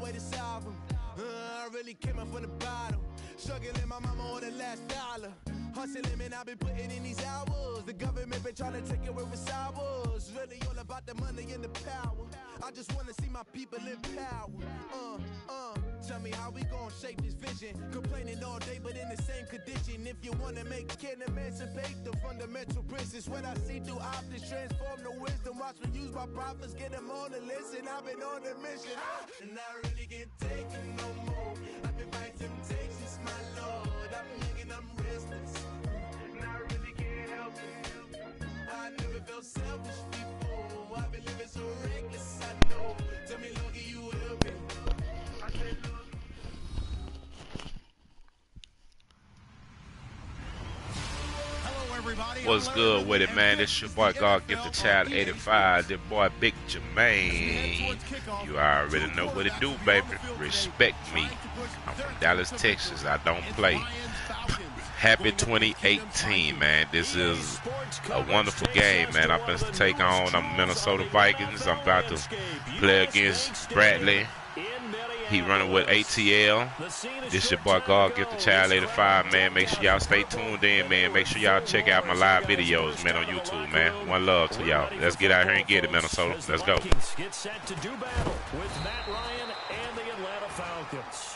away this album. I really came up from the bottom. Struggling, my mama on the last dollar. Hustling, man, I've been putting in these hours. The government been trying to take away what's ours. Really all about the money and the power. I just wanna see my people in power. Tell me how we gon' shape this vision. Complaining all day, but in the same condition. If you wanna make can emancipate the fundamental principles. What I see through optics, transform the wisdom. Watch me use my prophets, get them on the list, and I've been on a mission. And I really can't take it no more. I've been fighting temptations, my Lord. I'm young and I'm restless, and I really can't help it. I never felt selfish before. I've been living so reckless, I know. Tell me, Lord, can you help me? I said, Lord. What's good with it, man? It's your boy Godgiftedchild85's, the boy Big Jermaine. You already know what it do, baby. Respect me. I'm from Dallas, Texas. I don't play. Happy 2018, man. This is a wonderful game, man. I'm about to take on the Minnesota Vikings. I'm about to play against Bradley. He running with ATL. This your boy Godgiftedchild85, man. Make sure y'all stay tuned in, man. Make sure y'all check out my live videos, man, on YouTube, man. One love to y'all. Let's get out here and get it, Minnesota. Let's go. Get set to do battle with Matt Ryan and the Atlanta Falcons.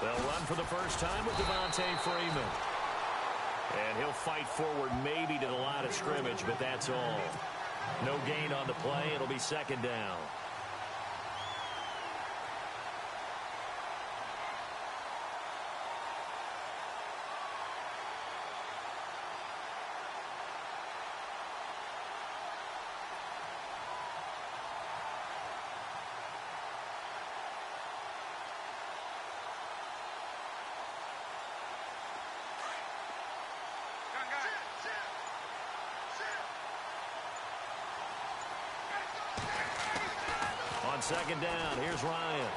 They'll run for the first time with Devontae Freeman. And he'll fight forward maybe to the line of scrimmage, but that's all. No gain on the play. It'll be second down. On second down, here's Ryan.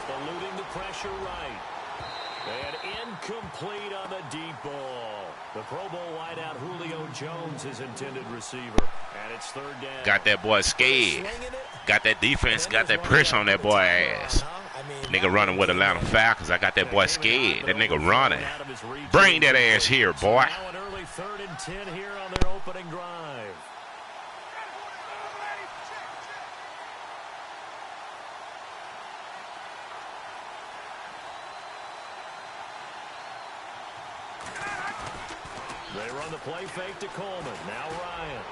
Eluding the pressure right. And incomplete on the deep ball. The Pro Bowl wideout Julio Jones, his intended receiver. And it's third down. Got that boy scared. Got that defense, got that pressure on that boy ass. Nigga running with Atlanta Falcons. I got that boy scared. That nigga running. Bring that ass here, boy. Now an early 3rd and 10 here on their opening drive. They run the play fake to Coleman. Now Ryan.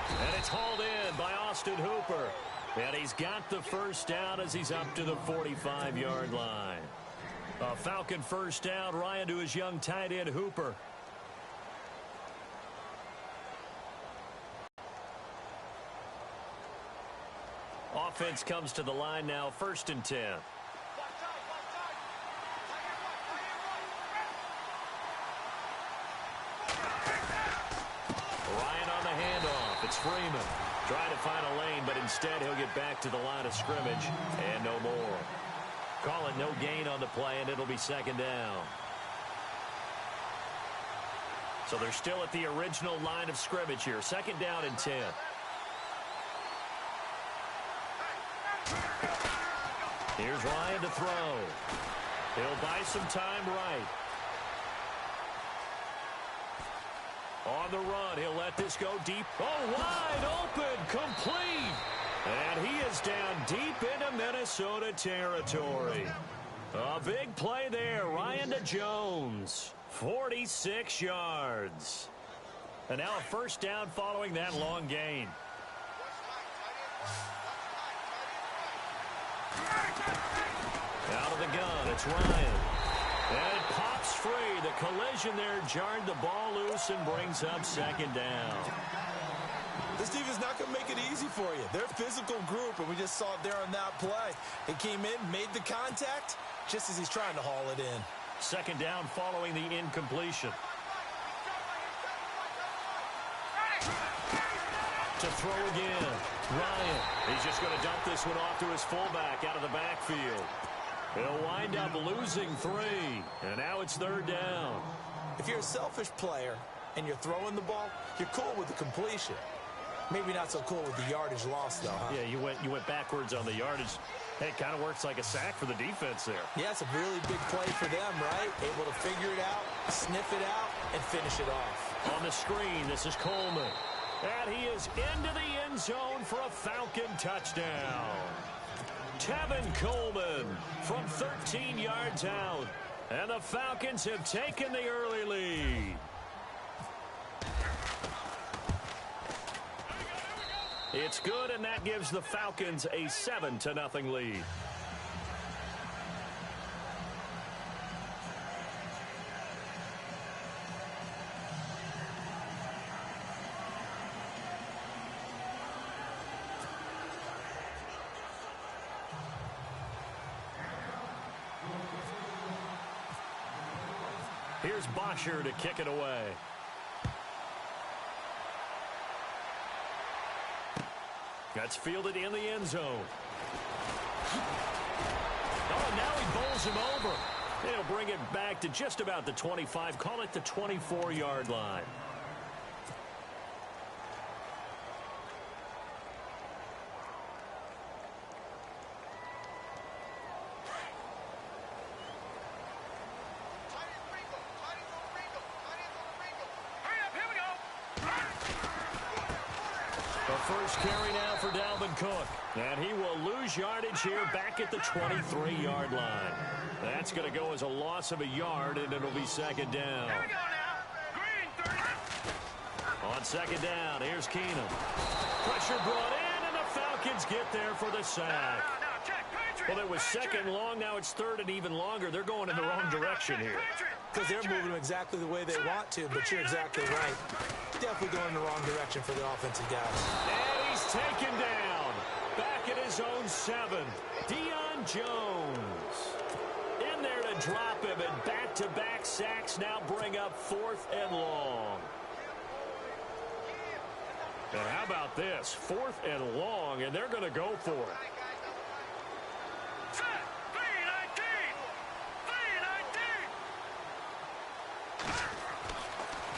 And it's hauled in by Austin Hooper. And he's got the first down as he's up to the 45-yard line. A Falcon first down. Ryan to his young tight end Hooper. Offense comes to the line now, 1st and 10. It's Freeman. Trying to find a lane, but instead he'll get back to the line of scrimmage and no more. Call it no gain on the play, and it'll be second down. So they're still at the original line of scrimmage here. Second down and 10. Here's Ryan to throw. He'll buy some time right. On the run, he'll let this go deep. Oh, wide open, complete. And he is down deep into Minnesota territory. A big play there, Ryan to Jones. 46 yards. And now a first down following that long gain. Out of the gun, it's Ryan. And it pops free. The collision there jarred the ball loose and brings up second down. This defense is not going to make it easy for you. They're a physical group, and we just saw it there on that play. He came in, made the contact, just as he's trying to haul it in. Second down following the incompletion. To throw again. Ryan. He's just going to dump this one off to his fullback out of the backfield. He'll wind up losing 3. And now it's third down. If you're a selfish player and you're throwing the ball, you're cool with the completion. Maybe not so cool with the yardage loss, though, huh? Yeah, you went backwards on the yardage. Hey, it kind of works like a sack for the defense there. Yeah, it's a really big play for them, right? Able to figure it out, sniff it out, and finish it off. On the screen, this is Coleman. And he is into the end zone for a Falcon touchdown. Tevin Coleman from 13 yards out. And the Falcons have taken the early lead. It's good, and that gives the Falcons a 7-0 lead. Here's Bosher to kick it away. That's fielded in the end zone. Oh, now he bowls him over. He'll bring it back to just about the 25. Call it the 24-yard line. First carry now for Dalvin Cook. And he will lose yardage here back at the 23-yard line. That's going to go as a loss of a yard, and it'll be second down. Here we go now. Green, 30. On second down, here's Keenum. Pressure brought in, and the Falcons get there for the sack. Well, it was second long. Now it's third and even longer. They're going in the wrong direction here. Because they're moving them exactly the way they want to, but you're exactly right. Definitely going in the wrong direction for the offensive guys. And he's taken down. Back at his own 7. Deion Jones. In there to drop him, and back-to-back sacks now bring up 4th and long. And how about this? 4th and long, and they're going to go for it.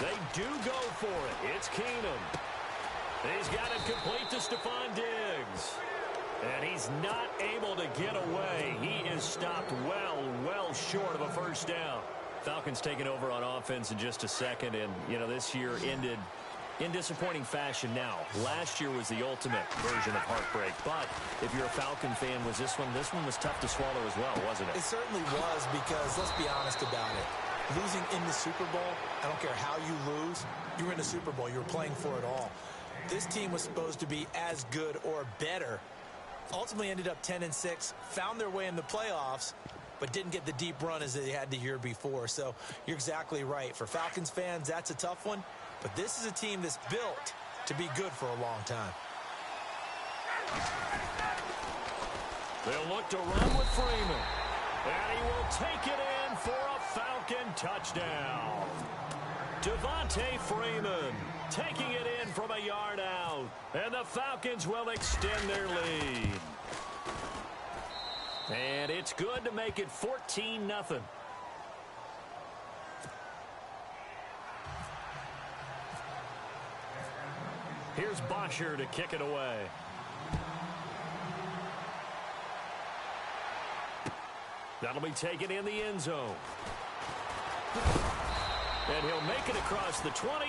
They do go for it. It's Keenum. He's got it complete to Stephon Diggs. And he's not able to get away. He is stopped well short of a first down. Falcons taking over on offense in just a second. And, you know, this year ended in disappointing fashion now. Last year was the ultimate version of heartbreak. But if you're a Falcon fan, this one was tough to swallow as well, wasn't it? It certainly was, because let's be honest about it. Losing in the Super Bowl, I don't care how you lose, you were in the Super Bowl. You were playing for it all. This team was supposed to be as good or better. Ultimately ended up 10-6, found their way in the playoffs, but didn't get the deep run as they had the year before. So you're exactly right. For Falcons fans, that's a tough one. But this is a team that's built to be good for a long time. They'll look to run with Freeman. And he will take it in for a Falcon touchdown. Devontae Freeman taking it in from a yard out. And the Falcons will extend their lead. And it's good to make it 14-0. Here's Bosher to kick it away. That'll be taken in the end zone. And he'll make it across the 20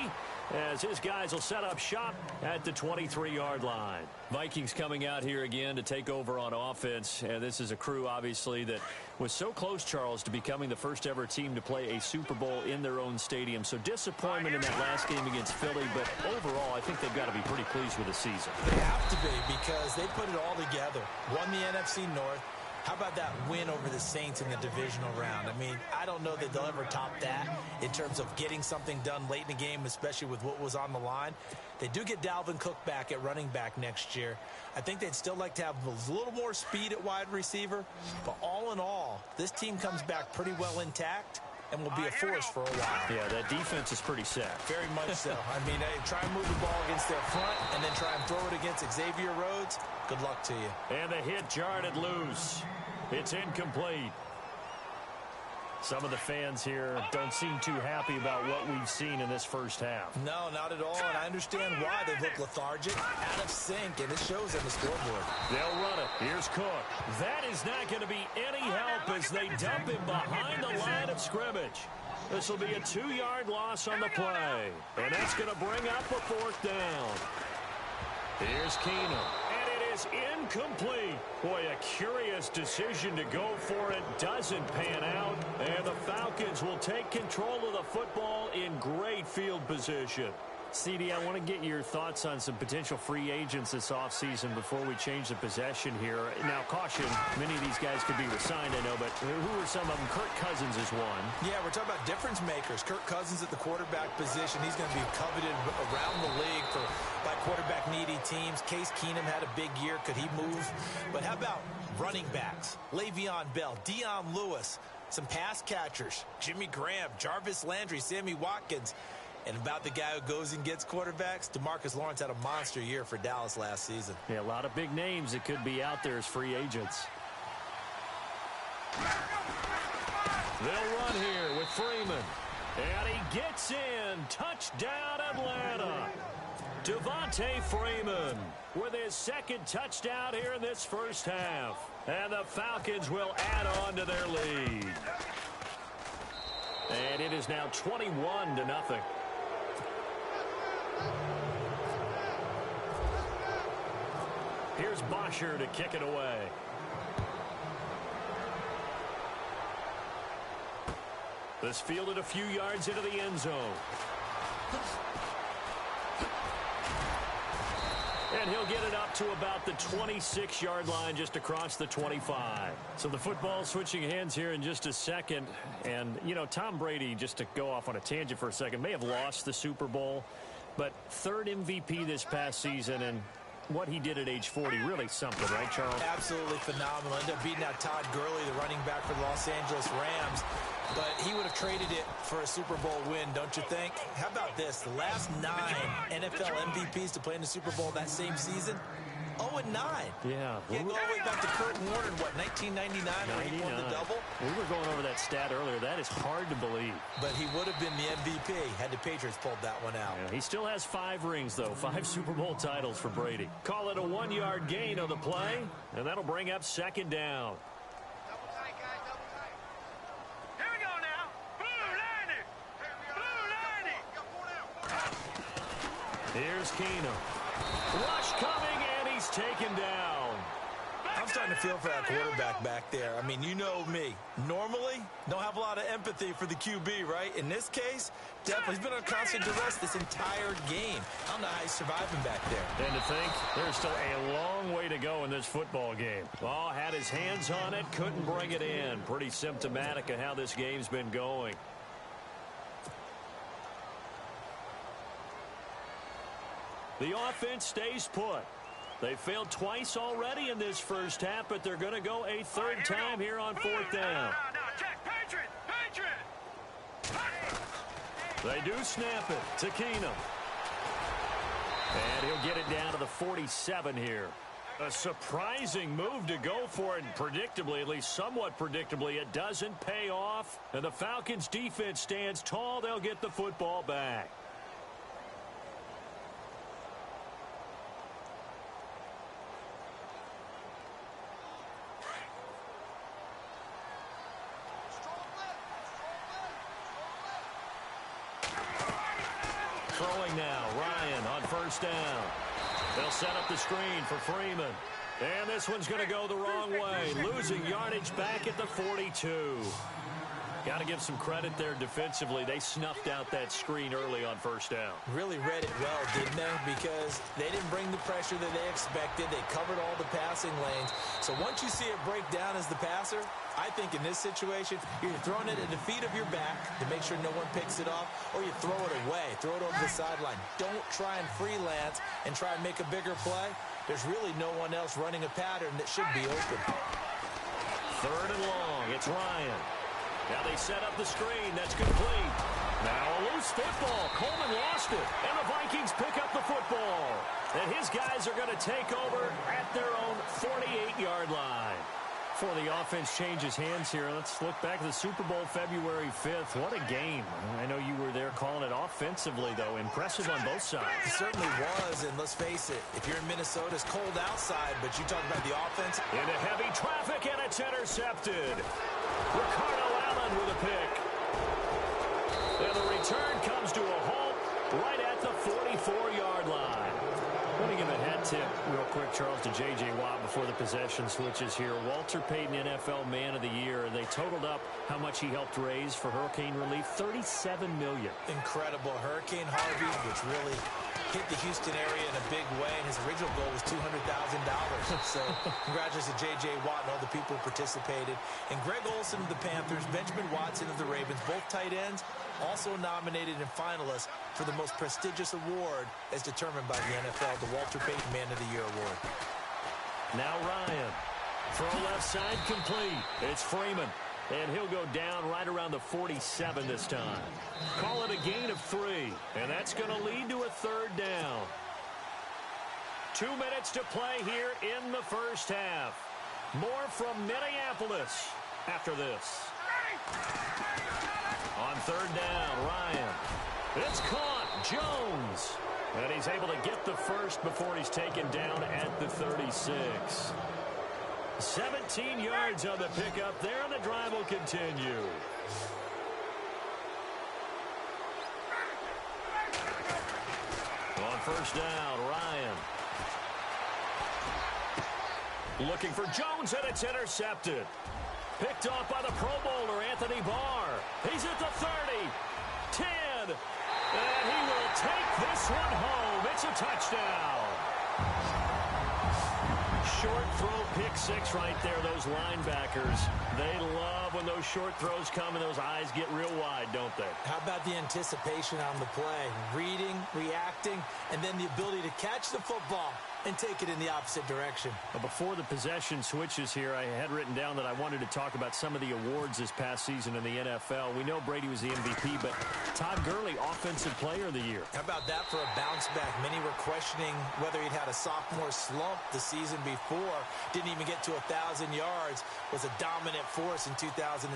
as his guys will set up shop at the 23-yard line. Vikings coming out here again to take over on offense. And this is a crew, obviously, that was so close, Charles, to becoming the first ever team to play a Super Bowl in their own stadium. So disappointment in that last game against Philly. But overall, I think they've got to be pretty pleased with the season. They have to be, because they put it all together. Won the NFC North. How about that win over the Saints in the divisional round? I mean, I don't know that they'll ever top that in terms of getting something done late in the game, especially with what was on the line. They do get Dalvin Cook back at running back next year. I think they'd still like to have a little more speed at wide receiver. But all in all, this team comes back pretty well intact and will be a force for a while. Yeah, that defense is pretty set. Very much so. I mean, try and move the ball against their front and then try and throw it against Xavier Rhodes. Good luck to you. And the hit jarred it loose. It's incomplete. Some of the fans here don't seem too happy about what we've seen in this first half. No, not at all, and I understand why. They look lethargic, out of sync, and it shows on the scoreboard. They'll run it. Here's Cook. That is not going to be any help as they dump him behind the line of scrimmage. This will be a 2-yard loss on the play, and that's going to bring up a 4th down. Here's Keenum. Incomplete. Boy, a curious decision to go for it. Doesn't pan out. And the Falcons will take control of the football in great field position. CD, I want to get your thoughts on some potential free agents this offseason before we change the possession here. Now, caution, many of these guys could be resigned, I know, but who are some of them? Kirk Cousins is one. Yeah, we're talking about difference makers. Kirk Cousins at the quarterback position. He's going to be coveted around the league by quarterback-needy teams. Case Keenum had a big year. Could he move? But how about running backs? Le'Veon Bell, Dion Lewis, some pass catchers, Jimmy Graham, Jarvis Landry, Sammy Watkins. And about the guy who goes and gets quarterbacks, DeMarcus Lawrence had a monster year for Dallas last season. Yeah, a lot of big names that could be out there as free agents. They'll run here with Freeman. And he gets in. Touchdown, Atlanta. Devontae Freeman with his 2nd touchdown here in this first half. And the Falcons will add on to their lead. And it is now 21-0. Here's Bosher to kick it away. This fielded a few yards into the end zone. And he'll get it up to about the 26-yard line, just across the 25. So the football switching hands here in just a second. And, you know, Tom Brady, just to go off on a tangent for a second, may have lost the Super Bowl, but 3rd MVP this past season, and what he did at age 40, really something, right, Charles? Absolutely phenomenal. Ended up beating out Todd Gurley, the running back for the Los Angeles Rams. But he would have traded it for a Super Bowl win, don't you think? How about this? The last 9 NFL MVPs to play in the Super Bowl that same season, 0-9. Yeah. You go all the way back to Kurt Warner in, what, 1999 when he won the double? We were going over that stat earlier. That is hard to believe. But he would have been the MVP had the Patriots pulled that one out. Yeah, he still has 5 rings, though. 5 Super Bowl titles for Brady. Call it a 1-yard gain on the play, and that'll bring up 2nd down. Here's Keenum. Rush coming, and he's taken down. I'm starting to feel for that quarterback back there. I mean, you know me. Normally, don't have a lot of empathy for the QB, right? In this case, definitely, he's been on constant duress this entire game. I don't know how he's surviving back there. And to think, there's still a long way to go in this football game. Oh, had his hands on it, couldn't bring it in. Pretty symptomatic of how this game's been going. The offense stays put. They failed twice already in this first half, but they're going to go a 3rd time here on 4th down. They do snap it to Keenum. And he'll get it down to the 47 here. A surprising move to go for it, and predictably, at least somewhat predictably, it doesn't pay off. And the Falcons defense stands tall. They'll get the football back. Throwing now, Ryan on 1st down. They'll set up the screen for Freeman. And this one's going to go the wrong way, losing yardage back at the 42. Got to give some credit there defensively. They snuffed out that screen early on first down. Really read it well, didn't they? Because they didn't bring the pressure that they expected. They covered all the passing lanes. So once you see it break down as the passer, I think in this situation, you're throwing it at the feet of your back to make sure no one picks it off, or you throw it away. Throw it over the sideline. Don't try and freelance and try and make a bigger play. There's really no one else running a pattern that should be open. Third and long. It's Ryan. Now they set up the screen. That's complete. Now a loose football. Coleman lost it. And the Vikings pick up the football. And his guys are going to take over at their own 48-yard line. Before the offense changes hands here, let's look back at the Super Bowl February 5th. What a game. I know you were there calling it offensively, though. Impressive on both sides. It certainly was, and let's face it, if you're in Minnesota, it's cold outside, but you talk about the offense. Into heavy traffic, and it's intercepted. Ricardo Allen with a pick. And the return comes to a halt right at the 44-yard line. I want to give a hat tip real quick, Charles, to J.J. Watt before the possession switches here. Walter Payton, NFL Man of the Year. They totaled up how much he helped raise for hurricane relief, $37 million. Incredible. Hurricane Harvey, which really hit the Houston area in a big way, and his original goal was $200,000. So congratulations to J.J. Watt and all the people who participated. And Greg Olsen of the Panthers, Benjamin Watson of the Ravens, both tight ends, also nominated and finalists for the most prestigious award as determined by the NFL, the Walter Payton Man of the Year Award. Now Ryan. Throw left side complete. It's Freeman. And he'll go down right around the 47 this time. Call it a gain of 3. And that's going to lead to a third down. 2 minutes to play here in the first half. More from Minneapolis after this. On third down, Ryan. It's caught. Jones. And he's able to get the first before he's taken down at the 36. 17 yards on the pickup there, and the drive will continue. On first down, Ryan. Looking for Jones, and it's intercepted. Picked off by the Pro Bowler, Anthony Barr. He's at the 30, 10, and he will take this one home. It's a touchdown. Short throw, pick six right there. Those linebackers, they love when those short throws come and those eyes get real wide, don't they? How about the anticipation on the play? Reading, reacting, and then the ability to catch the football and take it in the opposite direction. But before the possession switches here, I had written down that I wanted to talk about some of the awards this past season in the NFL. We know Brady was the MVP, but Todd Gurley, Offensive Player of the Year. How about that for a bounce back? Many were questioning whether he'd had a sophomore slump the season before. Didn't even get to 1,000 yards. Was a dominant force in 2017.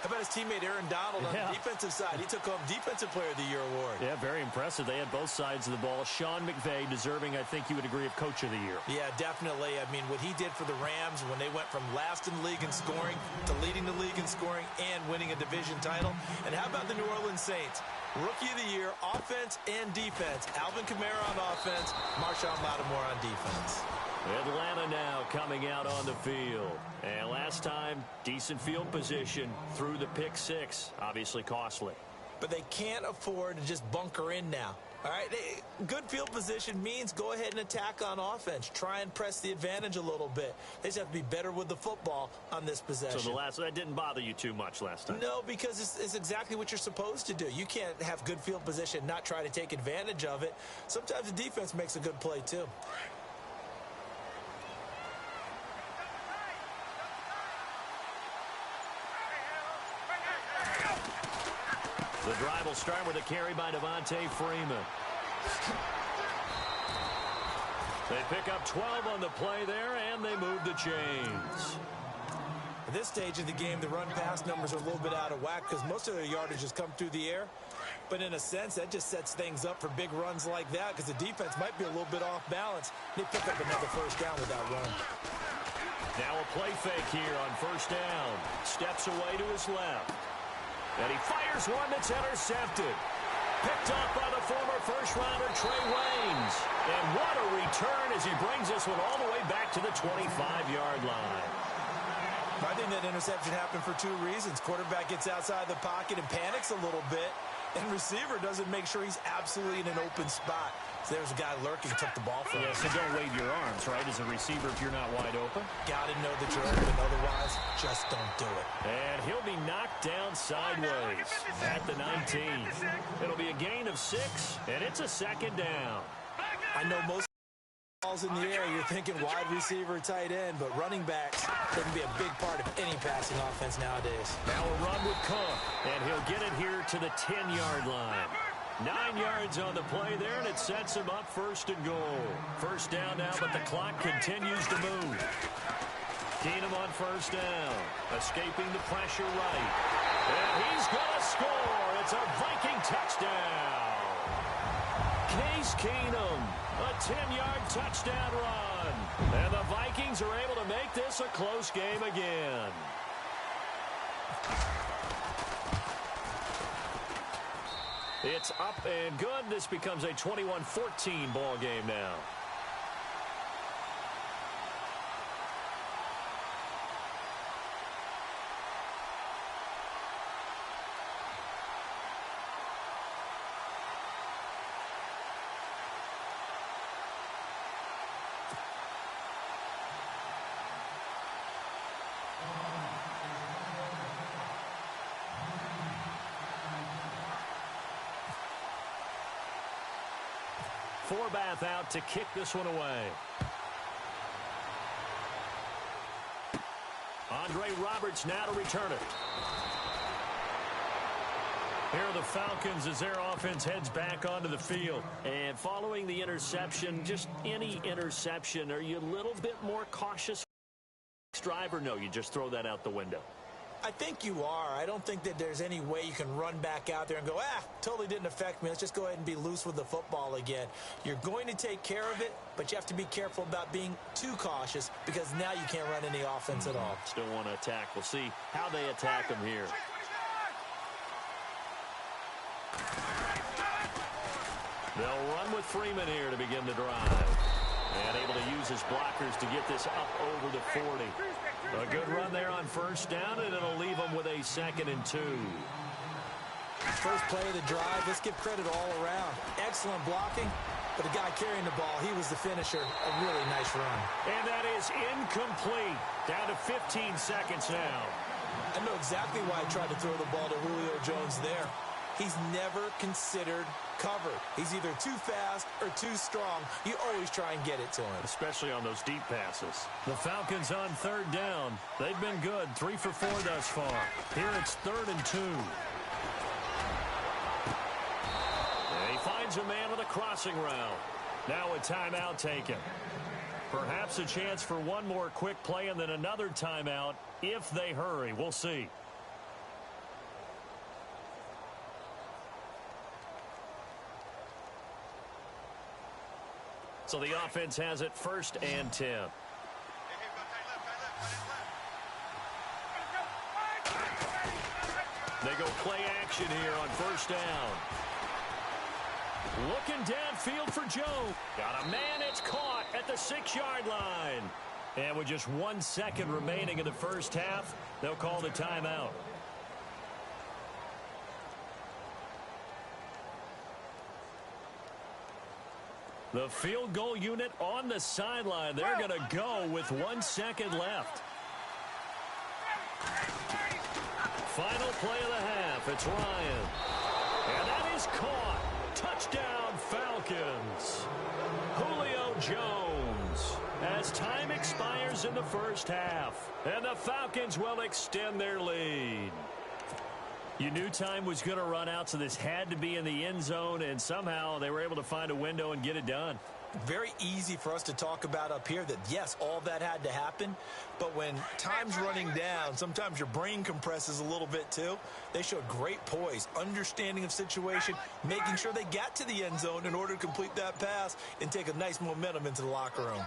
How about his teammate Aaron Donald on the defensive side? He took home Defensive Player of the Year award. Yeah, very impressive. They had both sides of the ball. Sean McVay deserving, I think you would agree, of Coach of the Year. Yeah, definitely. I mean, what he did for the Rams when they went from last in the league in scoring to leading the league in scoring and winning a division title. And how about the New Orleans Saints? Rookie of the Year, offense and defense. Alvin Kamara on offense, Marshawn Lattimore on defense. Atlanta now coming out on the field. And last time, decent field position through the pick six. Obviously costly. But they can't afford to just bunker in now. All right, good field position means go ahead and attack on offense. Try and press the advantage a little bit. They just have to be better with the football on this possession. So that didn't bother you too much last time? No, because it's exactly what you're supposed to do. You can't have good field position, not try to take advantage of it. Sometimes the defense makes a good play too. The drive will start with a carry by Devontae Freeman. They pick up 12 on the play there, and they move the chains. At this stage of the game, the run-pass numbers are a little bit out of whack because most of their yardage has come through the air. But in a sense, that just sets things up for big runs like that because the defense might be a little bit off balance. They pick up another first down with that run. Now a play fake here on first down. Steps away to his left. And he fires one that's intercepted. Picked off by the former first-rounder Trey Waynes. And what a return as he brings this one all the way back to the 25-yard line. I think that interception happened for two reasons. Quarterback gets outside the pocket and panics a little bit, and receiver doesn't make sure he's absolutely in an open spot. So there's a guy lurking, took the ball from him. Yeah, so don't wave your arms, right, as a receiver if you're not wide open. Got to know that you're open. Otherwise, just don't do it. And he'll be knocked down sideways at the 19. It'll be a gain of 6, and it's a second down. I know most balls in the air, you're thinking wide receiver, tight end, but running backs can be a big part of any passing offense nowadays. Now a run with Cook, and he'll get it here to the 10-yard line. 9 yards on the play there, and it sets him up first and goal. First down now, but the clock continues to move. Keenum on first down, escaping the pressure right. And he's going to score. It's a Viking touchdown. Case Keenum, a 10-yard touchdown run. And the Vikings are able to make this a close game again. It's up and good. This becomes a 21-14 ball game now. Forbath out to kick this one away. Andre Roberts now to return it. Here are the Falcons as their offense heads back onto the field. And following the interception, just any interception, are you a little bit more cautious? Driver? No, you just throw that out the window. I think you are. I don't think that there's any way you can run back out there and go, totally didn't affect me. Let's just go ahead and be loose with the football again. You're going to take care of it, but you have to be careful about being too cautious because now you can't run any offense at all. Still want to attack. We'll see how they attack them here. They'll run with Freeman here to begin the drive. And able to use his blockers to get this up over the 40. A good run there on first down, and it'll leave them with a 2nd and 2. First play of the drive, let's give credit all around. Excellent blocking, but the guy carrying the ball, he was the finisher. A really nice run. And that is incomplete. Down to 15 seconds now. I know exactly why I tried to throw the ball to Julio Jones there. He's never considered covered. He's either too fast or too strong. You always try and get it to him. Especially on those deep passes. The Falcons on 3rd down. They've been good. 3 for 4 thus far. Here it's 3rd and 2. And he finds a man with a crossing route. Now a timeout taken. Perhaps a chance for one more quick play and then another timeout if they hurry. We'll see. So the offense has it 1st and 10. They go play action here on 1st down. Looking downfield for Joe. Got a man, it's caught at the 6-yard line. And with just 1 second remaining in the first half, they'll call the timeout. The field goal unit on the sideline. They're going to go with 1 second left. Final play of the half. It's Ryan. And that is caught. Touchdown, Falcons. Julio Jones. As time expires in the first half. And the Falcons will extend their lead. You knew time was going to run out, so this had to be in the end zone, and somehow they were able to find a window and get it done. Very easy for us to talk about up here that, yes, all that had to happen, but when time's running down, sometimes your brain compresses a little bit too. They showed great poise, understanding of situation, making sure they got to the end zone in order to complete that pass and take a nice momentum into the locker room.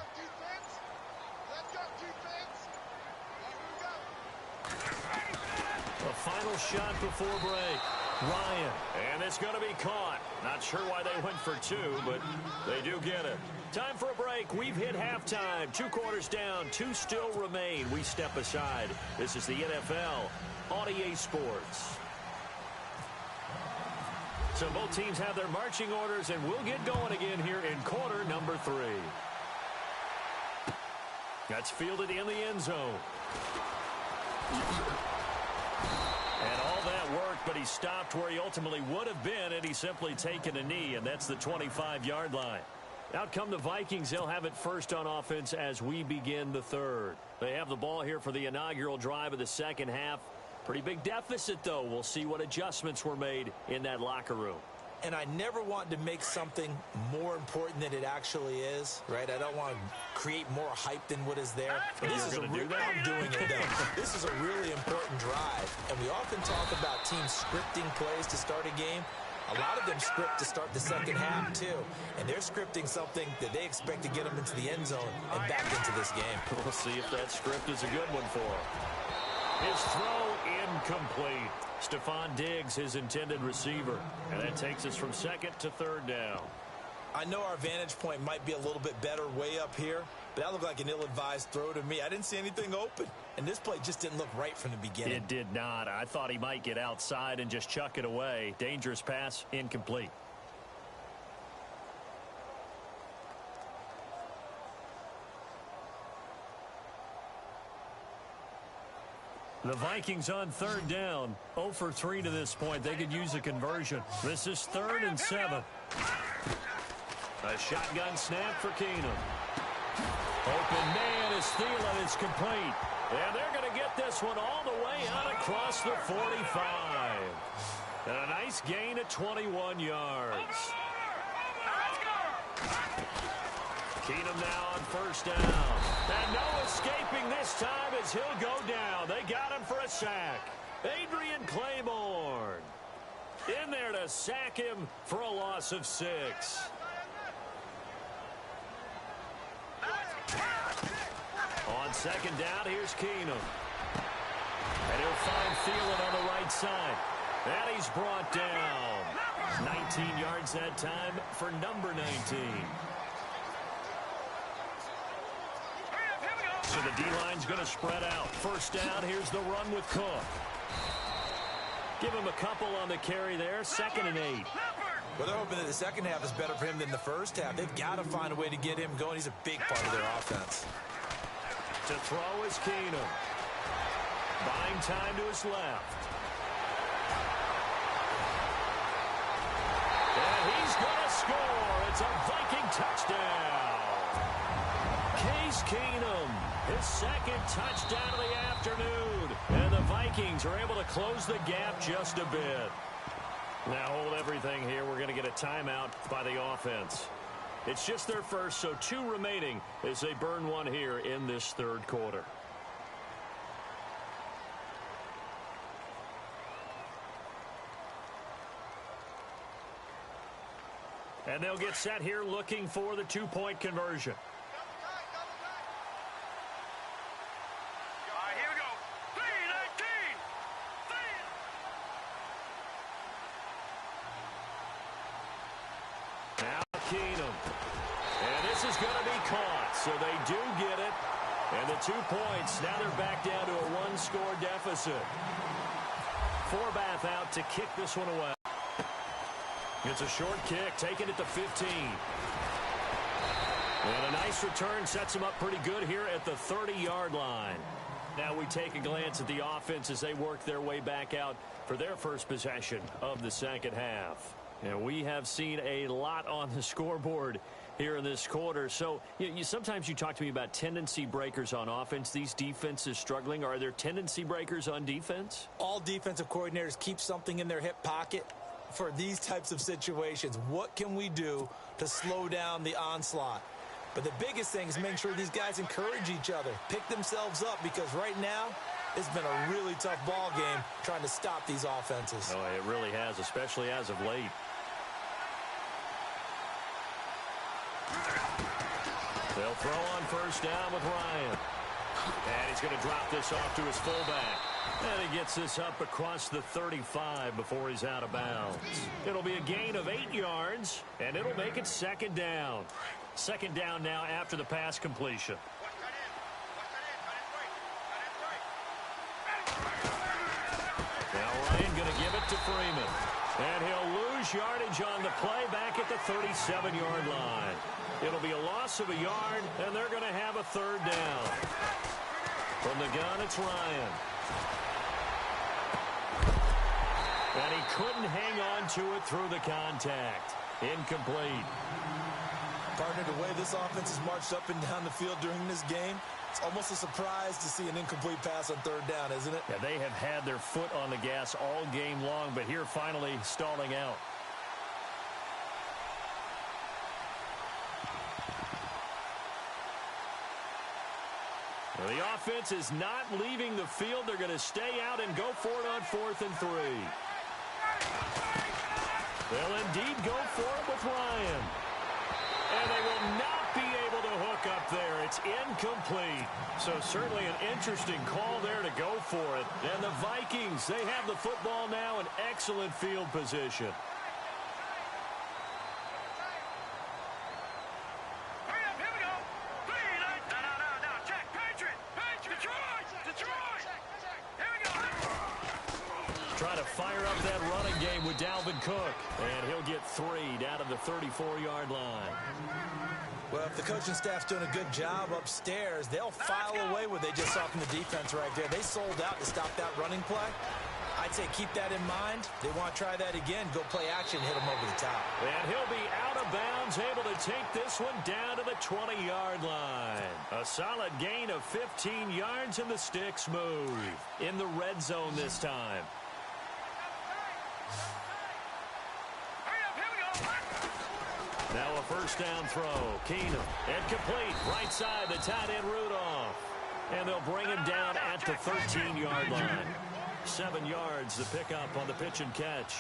A final shot before break. Ryan, and it's going to be caught. Not sure why they went for two, but they do get it. Time for a break. We've hit halftime. 2 quarters down. 2 still remain. We step aside. This is the NFL on EA Sports. So both teams have their marching orders, and we'll get going again here in quarter number 3. That's fielded in the end zone. And all that work, but he stopped where he ultimately would have been had he simply taken a knee, and that's the 25-yard line. Out come the Vikings. They'll have it first on offense as we begin the third. They have the ball here for the inaugural drive of the second half. Pretty big deficit, though. We'll see what adjustments were made in that locker room. And I never want to make something more important than it actually is, right? I don't want to create more hype than what is there. This is I'm doing it, though. This is a really important drive. And we often talk about teams scripting plays to start a game. A lot of them script to start the second half, too. And they're scripting something that they expect to get them into the end zone and back into this game. We'll see if that script is a good one for him. His throw incomplete. Stephon Diggs, his intended receiver. And that takes us from second to third down. I know our vantage point might be a little bit better way up here, but that looked like an ill-advised throw to me. I didn't see anything open, and this play just didn't look right from the beginning. It did not. I thought he might get outside and just chuck it away. Dangerous pass, incomplete. The Vikings on third down, 0 for 3 to this point. They could use a conversion. This is 3rd and 7. A shotgun snap for Keenum. Open man is Thielen. It's complete. And they're going to get this one all the way out across the 45. And a nice gain at 21 yards. Keenum now on first down. And no escaping this time as he'll go down. They got him for a sack. Adrian Claiborne in there to sack him for a loss of 6. On second down, here's Keenum. And he'll find Thielen on the right side. And he's brought down. 19 yards that time for number 19. So the D-line's going to spread out. First down, here's the run with Cook. Give him a couple on the carry there. 2nd and 8. Well, they're hoping that the second half is better for him than the first half. They've got to find a way to get him going. He's a big part of their offense. To throw is Keenum. Buying time to his left. And he's going to score. It's a Viking touchdown. Case Keenum, his 2nd touchdown of the afternoon. And the Vikings are able to close the gap just a bit. Now hold everything here. We're going to get a timeout by the offense. It's just their first, so 2 remaining as they burn one here in this third quarter. And they'll get set here looking for the 2-point conversion. All right, here we go. 3-19. Now Keenum. And this is going to be caught, so they do get it. And the 2 points, now they're back down to a 1-score deficit. Forbath out to kick this one away. It's a short kick, taking it to 15. And a nice return sets them up pretty good here at the 30-yard line. Now we take a glance at the offense as they work their way back out for their first possession of the second half. And we have seen a lot on the scoreboard here in this quarter. So sometimes you talk to me about tendency breakers on offense. These defenses struggling. Are there tendency breakers on defense? All defensive coordinators keep something in their hip pocket for these types of situations. What can we do to slow down the onslaught? But the biggest thing is making sure these guys encourage each other, pick themselves up, because right now it's been a really tough ball game trying to stop these offenses. Oh, it really has, especially as of late. They'll throw on first down with Ryan. And he's going to drop this off to his fullback. And he gets this up across the 35 before he's out of bounds. It'll be a gain of 8 yards, and it'll make it second down. Second down now after the pass completion. Now Ryan going to give it to Freeman. And he'll lose yardage on the play back at the 37-yard line. It'll be a loss of a yard, and they're going to have a third down. From the gun, it's Ryan. And he couldn't hang on to it through the contact. Incomplete. Partner, the way this offense has marched up and down the field during this game, it's almost a surprise to see an incomplete pass on third down, isn't it? Yeah, they have had their foot on the gas all game long, but here finally stalling out. Well, the offense is not leaving the field. They're going to stay out and go for it on 4th and 3. They'll indeed go for it with Ryan. And they will not be able to hook up there. It's incomplete. So certainly an interesting call there to go for it. And the Vikings, they have the football now in excellent field position. Try to fire up that running game with Dalvin Cook. And he'll get 3 down to the 34-yard line. Well, if the coaching staff's doing a good job upstairs, they'll file away what they just saw from the defense right there. They sold out to stop that running play. I'd say keep that in mind. They want to try that again. Go play action, hit them over the top. And he'll be out of bounds, able to take this one down to the 20-yard line. A solid gain of 15 yards, and the sticks move. In the red zone this time. Now a first down throw. Keenum. And complete. Right side, the tight end Rudolph. And they'll bring him down at the 13-yard line. 7 yards to pick up on the pitch and catch.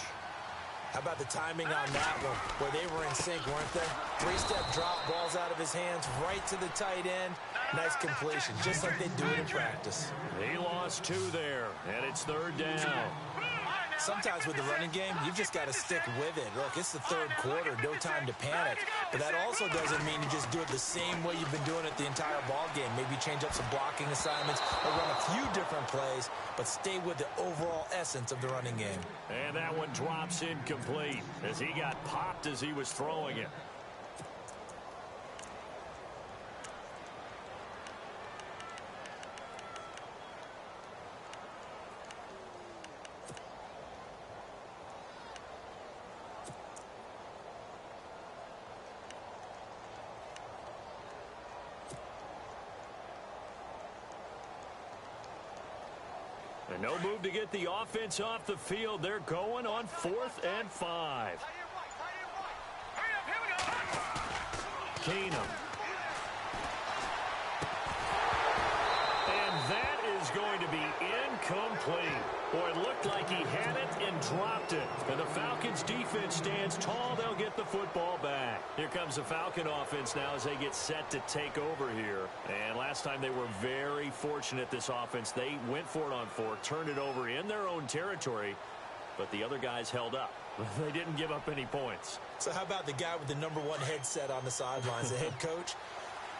How about the timing on that one, where they were in sync, weren't they? 3-step drop, balls out of his hands, right to the tight end. Nice completion, just like they do it in practice. He lost 2 there, and it's third down. Sometimes with the running game, you've just got to stick with it. Look, it's the third quarter, no time to panic. But that also doesn't mean you just do it the same way you've been doing it the entire ball game. Maybe change up some blocking assignments or run a few different plays, but stay with the overall essence of the running game. And that one drops incomplete as he got popped as he was throwing it. And no move to get the offense off the field. They're going on 4th and 5. Keenum. And that is going to be incomplete. Boy, it looked like he had it and dropped it. And the Falcons defense stands tall. They'll get the football back. Here comes the Falcon offense now as they get set to take over here. And last time they were very fortunate, this offense. They went for it on 4, turned it over in their own territory, but the other guys held up. They didn't give up any points. So how about the guy with the #1 headset on the sidelines, the head coach?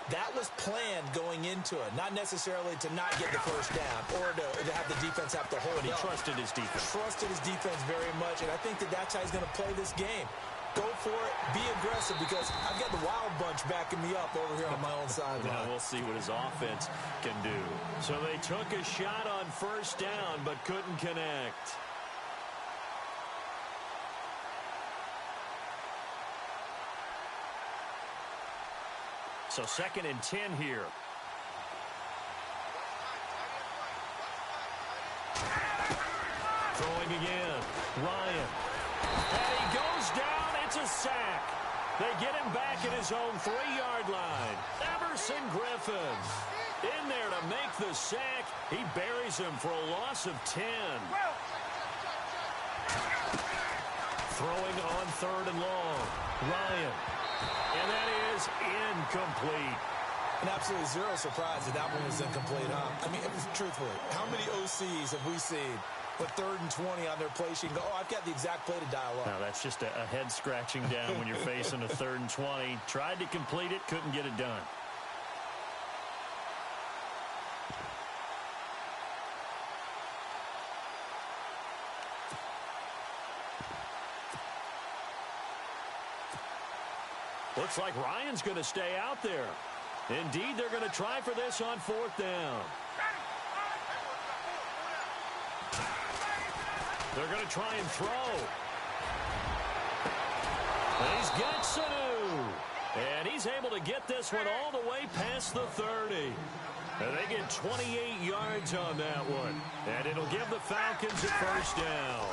That was planned going into it, not necessarily to not get the first down or to have the defense have to hold it. But he trusted his defense. Trusted his defense very much, and I think that's how he's going to play this game. Go for it, be aggressive, because I've got the wild bunch backing me up over here on my own sideline. Now we'll see what his offense can do. So they took a shot on first down, but couldn't connect. So 2nd and 10 here. Throwing again. Ryan. And he goes down. It's a sack. They get him back at his own 3-yard line. Everson Griffin in there to make the sack. He buries him for a loss of 10. Throwing on 3rd and long. Ryan. And that is incomplete. And absolutely zero surprise that one was incomplete, huh? I mean, truthfully, how many OCs have we seen with 3rd and 20 on their play sheet and go, oh, I've got the exact play to dial up? Now, that's just a head scratching down when you're facing a 3rd and 20. Tried to complete it, couldn't get it done. Looks like Ryan's going to stay out there. Indeed, they're going to try for this on 4th down. They're going to try and throw. And he's got Sanu. And he's able to get this one all the way past the 30. And they get 28 yards on that one. And it'll give the Falcons a 1st down.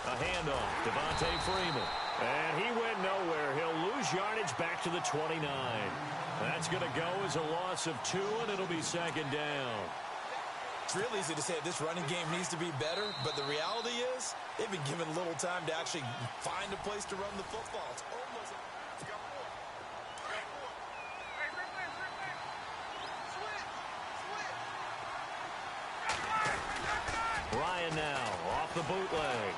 A handoff, Devontae Freeman. And he went nowhere. He'll lose yardage back to the 29. That's going to go as a loss of 2, and it'll be 2nd down. It's real easy to say this running game needs to be better, but the reality is they've been given little time to actually find a place to run the football. It's almost... Ryan now off the bootleg.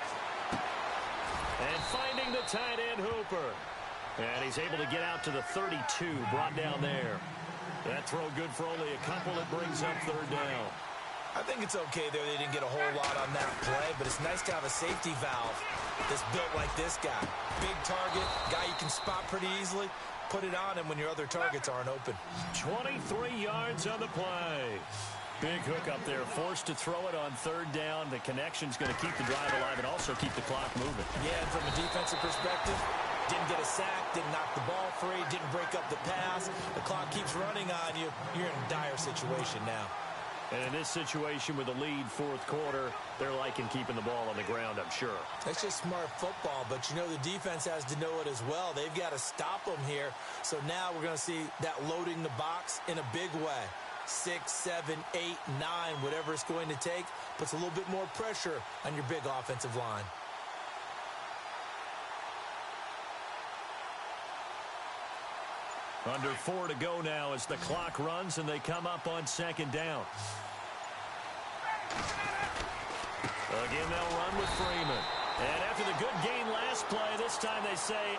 And finding the tight end Hooper. And he's able to get out to the 32, brought down there. That throw good for only a couple. It brings up 3rd down. I think it's okay there. They didn't get a whole lot on that play, but it's nice to have a safety valve that's built like this guy. Big target, guy you can spot pretty easily. Put it on him when your other targets aren't open. 23 yards on the play. Big hook up there, forced to throw it on 3rd down. The connection's going to keep the drive alive and also keep the clock moving. Yeah, and from a defensive perspective, didn't get a sack, didn't knock the ball free, didn't break up the pass. The clock keeps running on you. You're in a dire situation now. And in this situation with a lead 4th quarter, they're liking keeping the ball on the ground, I'm sure. That's just smart football, but you know the defense has to know it as well. They've got to stop them here. So now we're going to see that loading the box in a big way. 6, 7, 8, 9, whatever it's going to take, puts a little bit more pressure on your big offensive line. Under 4 to go now as the clock runs and they come up on 2nd down. Again, they'll run with Freeman. And after the good gain last play, this time they say,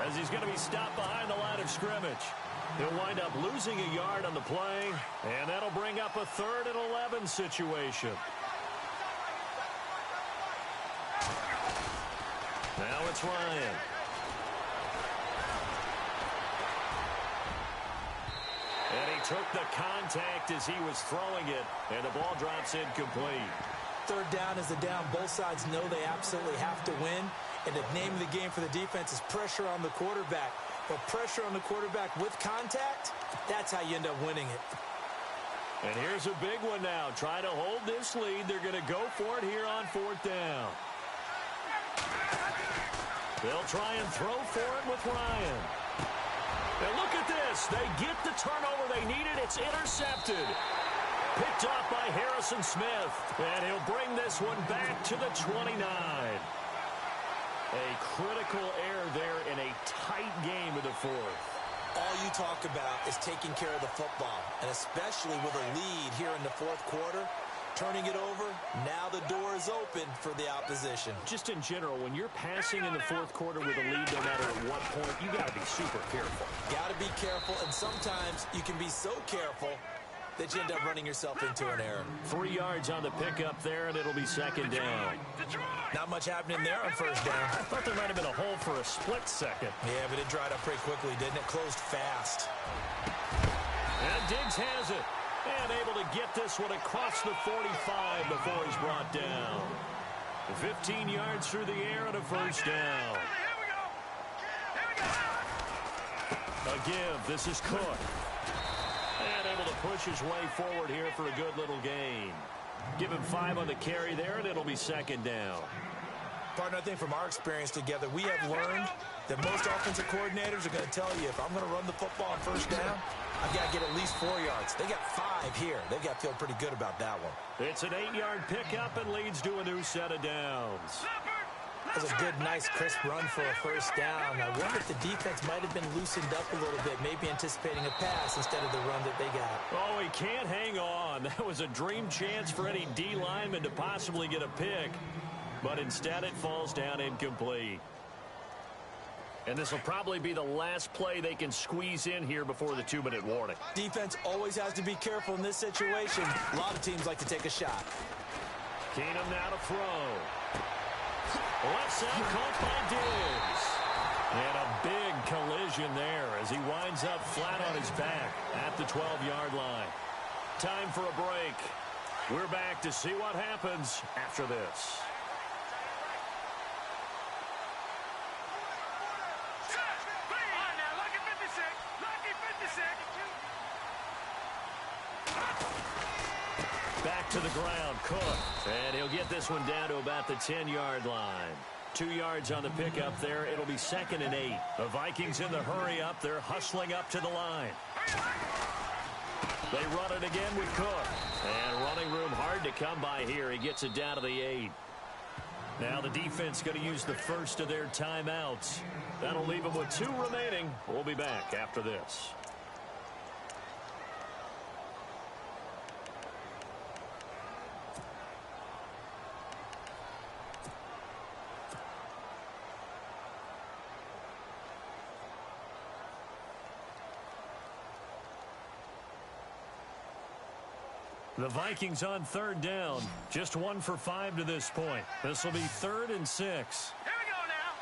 as he's going to be stopped behind the line of scrimmage. He'll wind up losing a yard on the play, and that'll bring up a 3rd and 11 situation. Now it's Ryan. And he took the contact as he was throwing it, and the ball drops incomplete. 3rd down is the down. Both sides know they absolutely have to win, and the name of the game for the defense is pressure on the quarterback. But pressure on the quarterback with contact, that's how you end up winning it. And here's a big one now. Trying to hold this lead. They're going to go for it here on 4th down. They'll try and throw for it with Ryan. And look at this. They get the turnover they needed. It's intercepted. Picked off by Harrison Smith. And he'll bring this one back to the 29. A critical error there in a tight game of the 4th. All you talk about is taking care of the football, and especially with a lead here in the 4th quarter, turning it over, now the door is open for the opposition. Just in general, when you're passing in the 4th quarter with a lead, no matter at what point, you got to be super careful. Got to be careful, and sometimes you can be so careful that you end up running yourself into an error. 3 yards on the pickup there, and it'll be 2nd down. Not much happening there on 1st down. I thought there might have been a hole for a split second. Yeah, but it dried up pretty quickly, didn't it? Closed fast. And Diggs has it. And able to get this one across the 45 before he's brought down. 15 yards through the air and a 1st down. A give. This is Cook. And able to push his way forward here for a good little gain. Give him 5 on the carry there, and it'll be 2nd down. Partner, I think from our experience together, we have learned that most offensive coordinators are going to tell you, if I'm going to run the football on 1st down, I've got to get at least 4 yards. They got 5 here. They've got to feel pretty good about that one. It's an 8-yard pickup and leads to a new set of downs. That was a good, nice, crisp run for a first down. I wonder if the defense might have been loosened up a little bit, maybe anticipating a pass instead of the run that they got. Oh, he can't hang on. That was a dream chance for any D lineman to possibly get a pick. But instead it falls down incomplete. And this will probably be the last play they can squeeze in here before the 2-minute warning. Defense always has to be careful in this situation. A lot of teams like to take a shot. Keenum now to throw. Left side caught by Diggs. And a big collision there as he winds up flat on his back at the 12-yard line. Time for a break. We're back to see what happens after this. Back to the ground, Cook. And he'll get this one down to about the 10-yard line. 2 yards on the pickup there. It'll be 2nd and 8. The Vikings in the hurry up. They're hustling up to the line. They run it again with Cook. And running room hard to come by here. He gets it down to the 8. Now the defense going to use the first of their timeouts. That'll leave them with 2 remaining. We'll be back after this. The Vikings on 3rd down. Just 1 for 5 to this point. This will be 3rd and 6. Here we go now.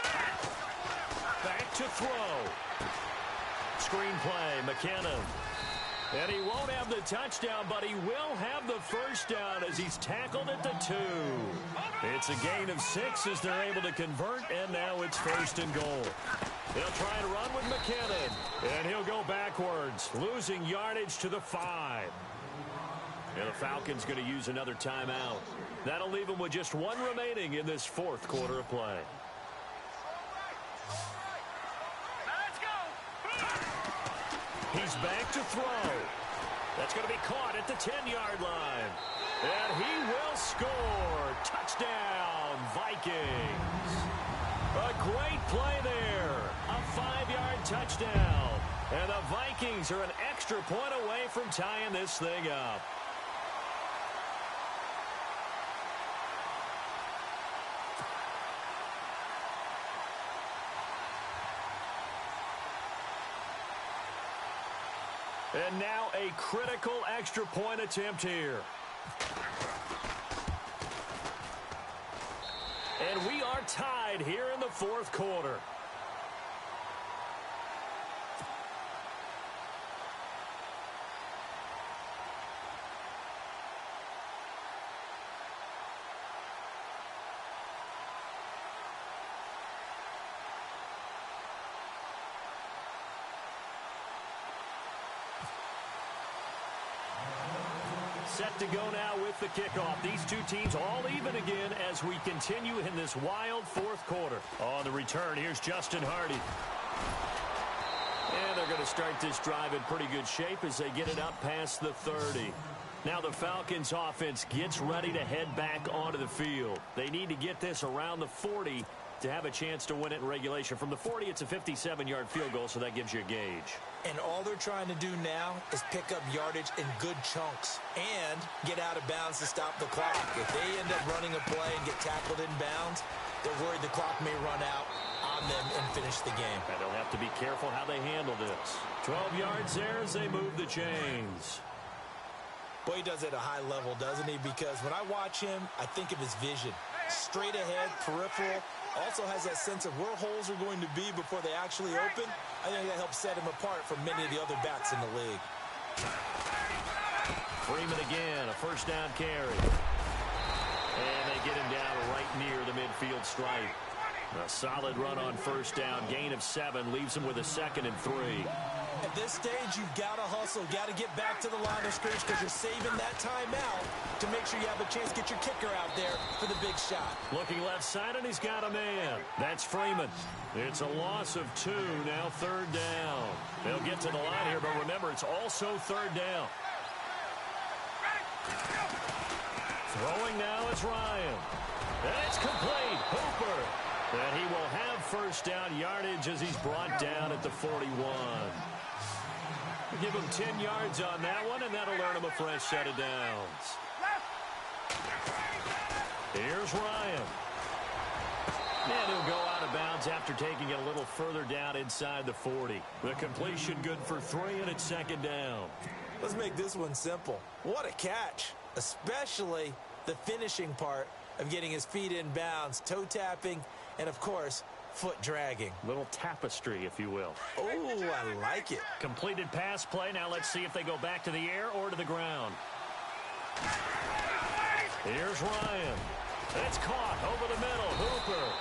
3-19. Back to throw. Screenplay, McKinnon. And he won't have the touchdown, but he will have the first down as he's tackled at the 2. It's a gain of 6 as they're able to convert, and now it's 1st and goal. They'll try and run with McKinnon, and he'll go backwards, losing yardage to the 5. And the Falcons going to use another timeout. That'll leave them with just 1 remaining in this 4th quarter of play. Let's go. He's back to throw. That's going to be caught at the 10-yard line. And he will score. Touchdown, Vikings. A great play there. A 5-yard touchdown. And the Vikings are an extra point away from tying this thing up. And now a critical extra point attempt here. And we are tied here in the 4th quarter. Set to go now with the kickoff. These 2 teams all even again as we continue in this wild 4th quarter. On the return, here's Justin Hardy. And they're going to start this drive in pretty good shape as they get it up past the 30. Now the Falcons offense gets ready to head back onto the field. They need to get this around the 40 to have a chance to win it in regulation. From the 40, it's a 57-yard field goal, so that gives you a gauge. And all they're trying to do now is pick up yardage in good chunks and get out of bounds to stop the clock. If they end up running a play and get tackled in bounds, they're worried the clock may run out on them and finish the game. And they'll have to be careful how they handle this. 12 yards there as they move the chains. Boy, he does it at a high level, doesn't he? Because when I watch him, I think of his vision. Straight ahead, peripheral. Also has that sense of where holes are going to be before they actually open. I think that helps set him apart from many of the other backs in the league. Freeman again, a first down carry. And they get him down right near the midfield stripe. A solid run on first down, gain of 7, leaves him with a 2nd and 3. At this stage, you've got to hustle, got to get back to the line of scrimmage because you're saving that timeout to make sure you have a chance to get your kicker out there for the big shot. Looking left side, and he's got a man. That's Freeman. It's a loss of 2, now 3rd down. They'll get to the line here, but remember, it's also 3rd down. Throwing now is Ryan. And it's complete. Hooper. And he will have first down yardage as he's brought down at the 41. We'll give him 10 yards on that one, and that'll earn him a fresh set of downs. Here's Ryan. And he'll go out of bounds after taking it a little further down inside the 40. The completion good for 3, and it's second down. Let's make this one simple. What a catch, especially the finishing part of getting his feet in bounds, toe tapping, and, of course, foot dragging. Little tapestry, if you will. Oh, I like it. Completed pass play. Now let's see if they go back to the air or to the ground. Here's Ryan. It's caught over the middle. Hooper.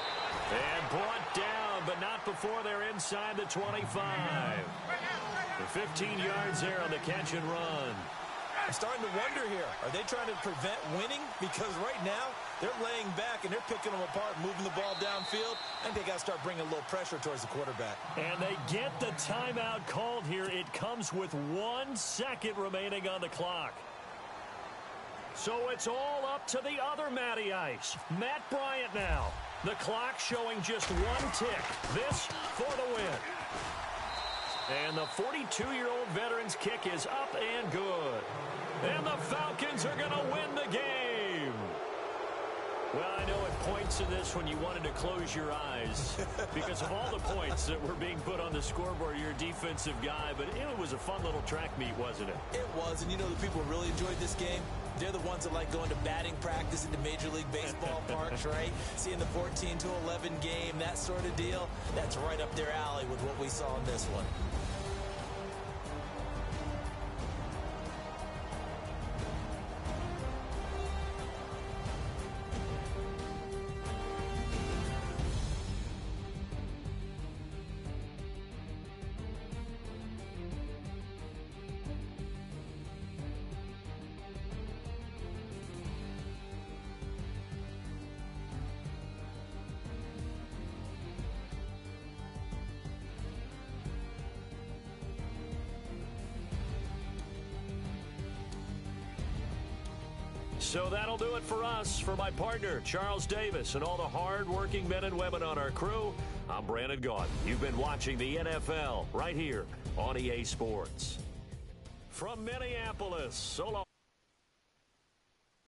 And brought down, but not before they're inside the 25. The 15 yards there on the catch and run. I'm starting to wonder here. Are they trying to prevent winning? Because right now, they're laying back and they're picking them apart, moving the ball downfield. I think they got to start bringing a little pressure towards the quarterback. And they get the timeout called here. It comes with 1 second remaining on the clock. So it's all up to the other Matty Ice. Matt Bryant now. The clock showing just 1 tick. This for the win. And the 42-year-old veteran's kick is up and good. And the Falcons are going to win the game. Well, I know at points in this when you wanted to close your eyes because of all the points that were being put on the scoreboard. You're a defensive guy, but it was a fun little track meet, wasn't it? It was, and you know the people who really enjoyed this game? They're the ones that like going to batting practice into Major League Baseball parks, right? Seeing the 14-11 game, that sort of deal. That's right up their alley with what we saw in this one. So that'll do it for us. For my partner, Charles Davis, and all the hard-working men and women on our crew, I'm Brandon Gaudin. You've been watching the NFL right here on EA Sports. From Minneapolis, so long.